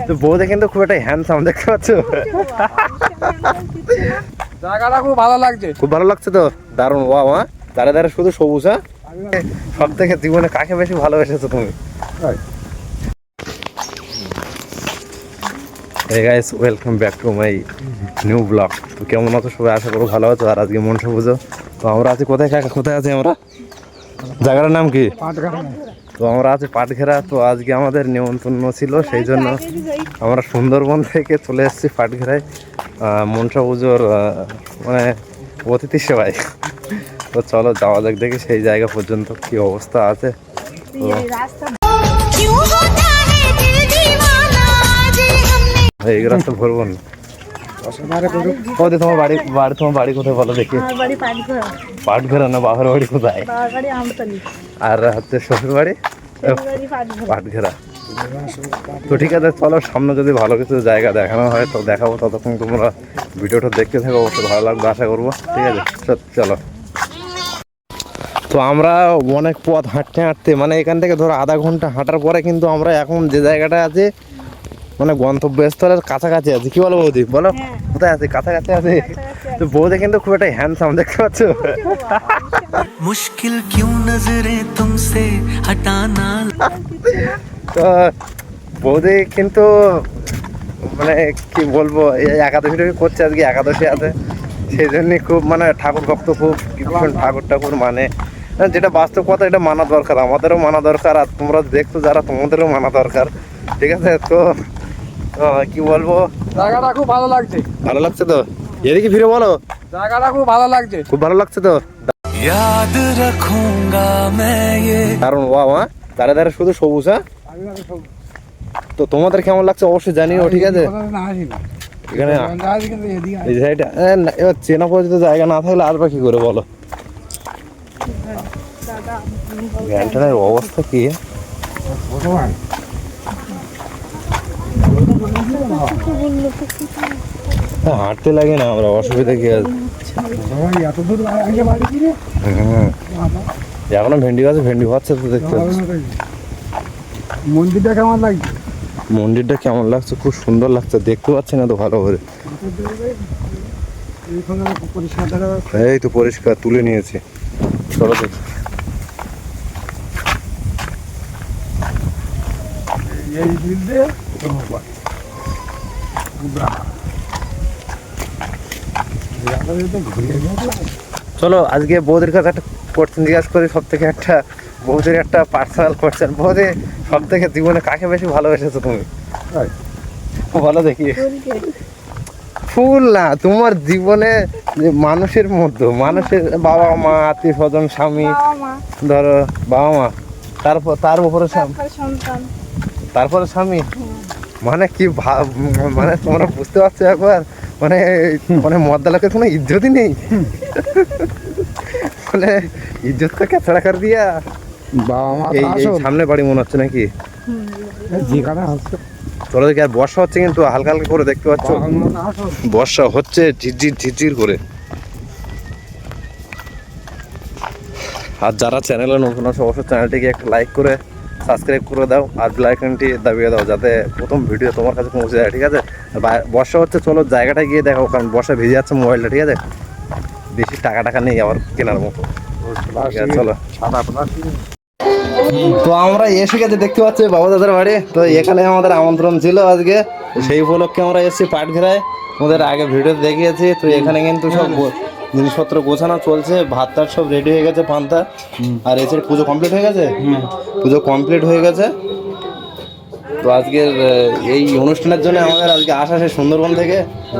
তো বৌদি কিন্তু খুব একটা হ্যান্ডসাম দেখতে পাচ্ছ। জায়গাটা খুব ভালো লাগছে। খুব ভালো লাগছে তো, দারুণ। ওয়াও, ধারে ধারে শুধু সবুজ। সব থেকে জীবনে কাকে বেশি ভালোবেসেছো তুমি? Hey guys, welcome back to my new vlog. তো কেমন আছো সবাই? আশা করো ভালো আছো। আর আজকে মনসা পুজো, তো আমরা আছি কোথায় কাকা? কোথায় আছি আমরা? জায়গাটার নাম কি? তো আমরা আছি পাটঘেরা। তো আজকে আমাদের নিমন্ত্রণ ছিল, সেই জন্য আমরা সুন্দরবন থেকে চলে এসেছি পাটঘেরায় মনসা পুজোর মানে অতিথি সেবায়। তো চলো যাওয়া যাক, দেখি সেই জায়গা পর্যন্ত কি অবস্থা আছে। এই রাস্তা ভরবো না। তোমার বাড়ি কোথায় বলো দেখি? পাটঘেরা না? বাবার বাড়ি কোথায়? আর হচ্ছে শ্বশুর বাড়ি পাটঘেরা। তো ঠিক আছে, চলো সামনে যদি ভালো কিছু জায়গা দেখানো হয় তো দেখাবো। ততক্ষণ তোমরা ভিডিওটা দেখতে থাকো, অবশ্যই ভালো লাগবে আশা করবো। ঠিক আছে, চলো। তো আমরা অনেক পথ হাঁটতে হাঁটতে, মানে এখান থেকে ধরো আধা ঘন্টা হাঁটার পরে কিন্তু আমরা এখন যে জায়গাটা আছে মানে গন্তব্যস্থলের কাছাকাছি আছে। কি বলো বৌদি? বলো কোথায় আছে? কাছাকাছি আছে। তো বৌদি কিন্তু খুব একটা হ্যান্ডসাম দেখতে পাচ্ছ। মুশকিল কিউ নজরে তুমসে হটানা। তো বৌদি কিন্তু মানে কি বলবো, এই একাদশী করছে, আজকে একাদশী আছে, সেই জন্যই খুব মানে ঠাকুর ভক্ত, খুব ভীষণ ঠাকুর মানে যেটা বাস্তব কথা, এটা মানা দরকার, আমাদেরও মানা দরকার। আর তোমরা দেখছো যারা, তোমাদেরও মানা দরকার। ঠিক আছে, তো কি বলবো, জায়গাটা খুব ভালো লাগছে। ভালো লাগছে তো? এদিকে ফিরে বলো। জায়গাটা খুব ভালো লাগছে। খুব ভালো লাগছে তো, याद रखूंगा मैं ये। কারণ ওয়াও, ধারে ধারে শুধু সবুজ। তো তোমাদের কেমন লাগছে অবশ্যই জানিও। ঠিক আছে, এখানে এই সাইডে এবার চেনা পরিচিত জায়গা না থাকলে আসবা কি করে বলো? ভ্যানটার অবস্থা কি? হাঁটতে লাগে না আমরা, অসুবিধা কি আছে? এখনো ভেন্ডি গাছে ভেন্ডি হচ্ছে তো দেখতে পাচ্ছি। মন্দিরটা কেমন লাগছে? মন্দিরটা কেমন লাগছে? খুব সুন্দর লাগছে, দেখতে পাচ্ছি না তো ভালো করে। এই তো পরিষ্কার তুলে নিয়েছি, চলো দেখি। চলো আজকে বৌদির কাছে একটা কোশ্চেন জিজ্ঞাসা করি, সব থেকে একটা বৌদির একটা পার্সোনাল কোশ্চেন। বৌদি সব থেকে জীবনে কাকে বেশি ভালোবেসেছো তুমি? বলো দেখি। ফুল না, তোমার জীবনে যে মানুষের মধ্যে, মানুষের বাবা মা, আত্মীয় স্বজন, স্বামী, ধরো বাবা মা, তারপর তার উপরে তারপরে স্বামী, মানে কি মানে তোমরা বুঝতে পারছো একবার, মানে মানে মদ্দালাকে কোনো ইজ্জতই নেই। মানে ইজ্জতটা কেছাড়া কর দিয়া। এই সামনে বাড়ি মনে হচ্ছে নাকি? চলো দেখি। আর বর্ষা হচ্ছে কিন্তু হালকা হালকা করে, দেখতে পাচ্ছ বর্ষা হচ্ছে ঝিরঝির করে। আর যারা চ্যানেলে নতুন আছে অবশ্যই চ্যানেলটিকে একটা লাইক করে সাবস্ক্রাইব করে দাও, আর বেল আইকনটি দাবিয়ে দাও, যাতে প্রথম ভিডিও তোমার কাছে পৌঁছে যায়। ঠিক আছে, বর্ষা হচ্ছে, চলো জায়গাটা গিয়ে দেখো, কারণ বর্ষা ভিজে যাচ্ছে মোবাইলটা। ঠিক আছে, বেশি টাকা নেই আবার কেনার মতো। চলো। তো আমরা এসে গেছে, দেখতে পাচ্ছি বাবা দাদার বাড়ি। তো এখানে আমাদের আমন্ত্রণ ছিল আজকে, সেই উপলক্ষে আমরা এসেছি পাটঘেরায়। আমাদের আগে ভিডিও দেখিয়েছি। তো এখানে কিন্তু সব জিনিসপত্র গোছানো চলছে, ভাত টাত সব রেডি হয়ে গেছে, পান্তা। আর এসে পুজো কমপ্লিট হয়ে গেছে, পুজো কমপ্লিট হয়ে গেছে। তো আজকের এই অনুষ্ঠানের জন্য আমাদের আজকে আসা সে সুন্দরবন থেকে,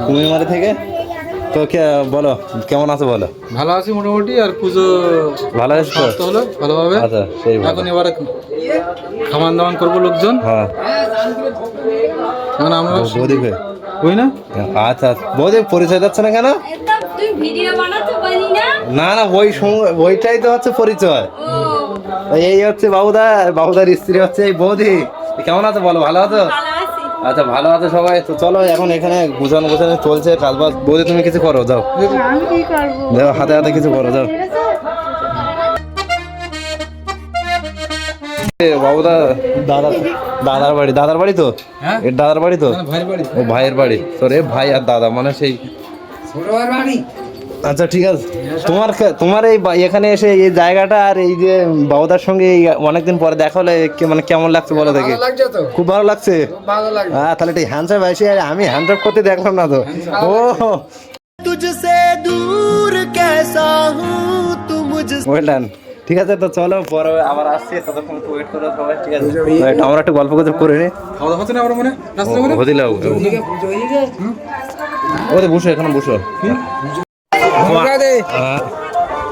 কুমিরমারি থেকে। তো বলো কেমন আছো? বলো। ভালো আছি মোটামুটি। আর পুজো ভালো আছে তো? হলো ভালোভাবে। আচ্ছা, সেই এখন এবারে খামান দামান করবো লোকজন। হ্যাঁ, এখন আমরা বৌদি ওই না। আচ্ছা, বৌদি পরিচয় দিচ্ছে না কেন? না না, ওইটাই তো হচ্ছে পরিচয়। এই হচ্ছে বাবুদা, বাবুদার স্ত্রী হচ্ছে এই বৌদি। কেমন আছে বলো? ভালো আছো? আচ্ছা, ভালো আছে সবাই। তো চলো এখন এখানে গোছানো চলছে কাজবাজ। বৌদি তুমি কিছু করো, যাও হাতে হাতে কিছু করো, যাও। বাবুদা দাদার বাড়ি তো হ্যাঁ? এর দাদার বাড়ি তো ভাইয়ের বাড়ি ও ভাইয়ের বাড়ি তোর এ ভাই আর দাদা মানে সেই আচ্ছা ঠিক আছে তোমার এই এখানে এসে এই জায়গাটা আর এই যে বাবুদার সঙ্গে এই অনেকদিন পরে দেখা হলে মানে কেমন লাগছে বলো দেখি খুব ভালো লাগছে হ্যাঁ তাহলে একটু হ্যান্ডসাপ আসি আমি হ্যান্ডসাপ করতে দেখলাম না তো ও तुझसे दूर कैसा हूँ तू मुझसे ওয়েল ডান ঠিক আছে তো চলো পরে আবার আসছি ততক্ষণ ওয়েট করো সবাই ঠিক আছে আমরা একটু গল্প গুজব করে নি খাওয়া দাওয়া হচ্ছে না আমার মনে নাস্তা করে হদিলা ওরে বসো এখানে বসো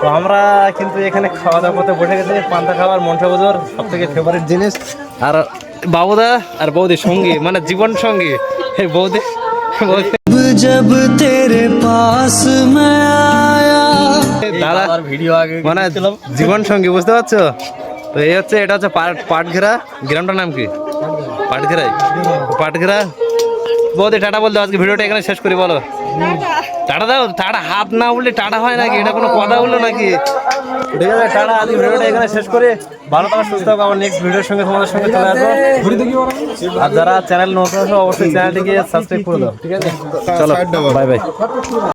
তো আমরা কিন্তু এখানে খাওয়া দাওয়া করতে বসে গেছি পান্তা খাবার মনসা পুজোর সব থেকে ফেভারিট জিনিস আর বাবুদা আর বৌদির সঙ্গী মানে জীবন সঙ্গী এই বৌদি जब तेरे पास मैं आया দাদা ভিডিও আগে মানে জীবন সঙ্গী বুঝতে পারছো তো এই হচ্ছে এটা হচ্ছে পাটঘেরা গ্রামটার নাম কি পাটঘেরা বৌদি টাটা বলতে আজকে ভিডিওটা এখানে শেষ করি বলো টাটা দাও টাটা হাত না বললে টাটা হয় নাকি এটা কোনো কথা বললো নাকি ঠিক আছে টাটা আজকে ভিডিওটা এখানে শেষ করে ভালো থাকো সুস্থ থাকো আবার নেক্সট ভিডিওর সঙ্গে তোমাদের সঙ্গে চলে আসবো আর যারা চ্যানেল নতুন আছে অবশ্যই চ্যানেলটিকে সাবস্ক্রাইব করে দাও ঠিক আছে চলো বাই বাই